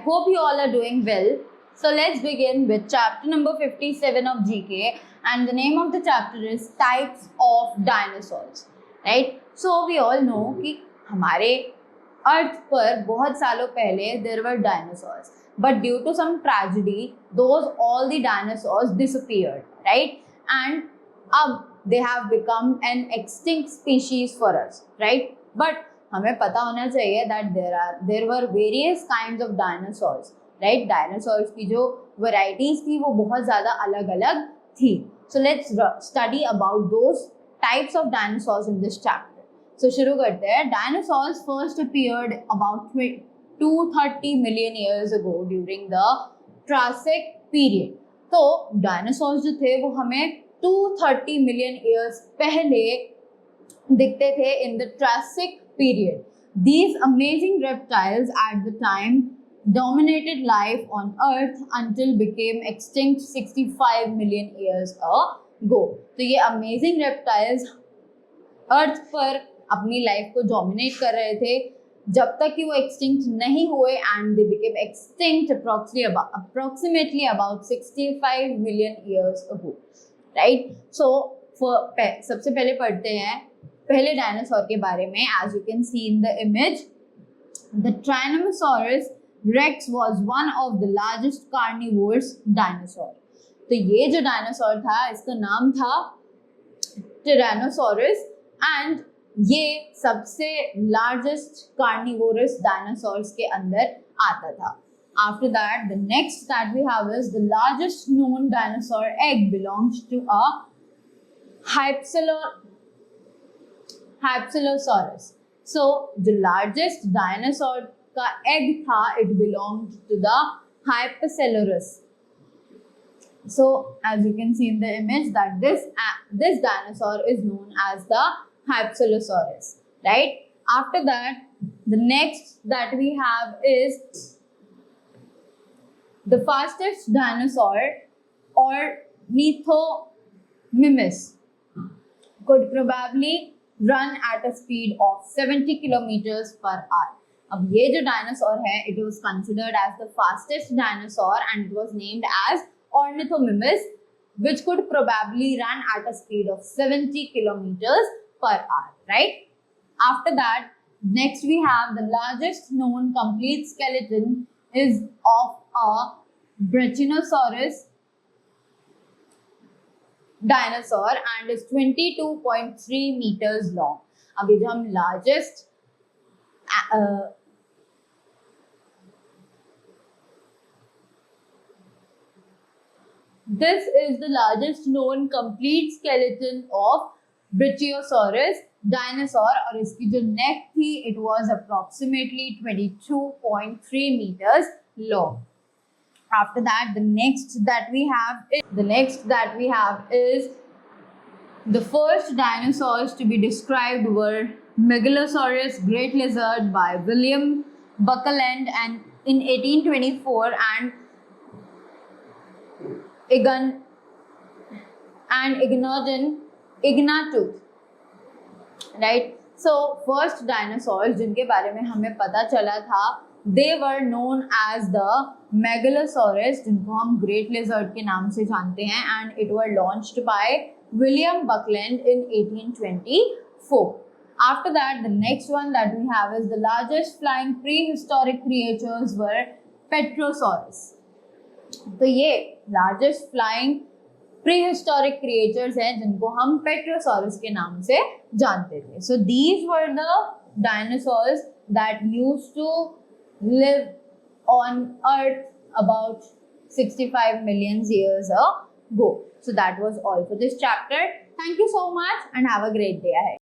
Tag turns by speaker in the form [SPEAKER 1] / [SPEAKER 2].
[SPEAKER 1] hope you all are doing well. So let's begin with chapter number 57 of GK, and the name of the chapter is Types of Dinosaurs. Right? So we all know कि हमारे अर्थ पर बहुत सालों पहले there were dinosaurs, but due to some tragedy, all the dinosaurs disappeared, right? And अब they have become an extinct species for us, right? But हमें पता होना चाहिए that there were various kinds of dinosaurs, right? Dinosaurs की जो varieties थी वो बहुत ज़्यादा अलग-अलग थी. So let's study about those types of dinosaurs in this chapter. So शुरू करते हैं. Dinosaurs first appeared about 230 million years ago during the Triassic period. तो dinosaurs जो थे वो हमें 230 million years पहले दिखते थे in the Triassic period. These amazing reptiles at the time dominated life on Earth until became extinct 65 million years ago. तो ये amazing reptiles Earth पर अपनी लाइफ को dominate कर रहे थे जब तक कि वो extinct नहीं हुए, and they became extinct approximately about 65 million years ago. Right? So सबसे पहले पढ़ते हैं पहले डायनासोर के बारे में. As you can see in the image, the Tyrannosaurus Rex was one of the largest carnivorous dinosaur. तो ये जो डायनासोर था इसका नाम था Tyrannosaurus, and ये सबसे largest carnivorous dinosaurs के अंदर आता था. After that, the next that we have is the largest known dinosaur egg belongs to a Hypsilosaurus. So the largest dinosaur का egg था, it belonged to the Hypsilosaurus. So as you can see in the image that this dinosaur is known as the Hypsilosaurus, right? After that, the next that we have is the fastest dinosaur, Ornithomimus, could probably run at a speed of 70 kilometers per hour. अब ये जो dinosaur है, it was considered as the fastest dinosaur and it was named as Ornithomimus, which could probably run at a speed of 70 kilometers per hour, right? After that, next we have the largest known complete skeleton is of a Brachiosaurus dinosaur and is 22.3 meters long. अभी जो हम largest this is the largest known complete skeleton of Brachiosaurus dinosaur, और इसकी जो neck थी it was approximately 22.3 meters long. After that, the next that we have is the first dinosaurs to be described were Megalosaurus great lizard by William Buckland and in 1824 and Ignatooth, right? So first dinosaurs जिनके बारे में हमें पता चला था, they were known as the Megalosaurus, जिनको हम Great Lizard के नाम से जानते हैं, and it were launched by William Buckland in 1824. After that, the next one that we have is the largest flying prehistoric creatures were Petrosaurus. तो ये largest flying prehistoric creatures हैं जिनको हम Petrosaurus के नाम से जानते थे. So these were the dinosaurs that used to live on Earth about 65 million years ago. So that was all for this chapter. Thank you so much and have a great day ahead.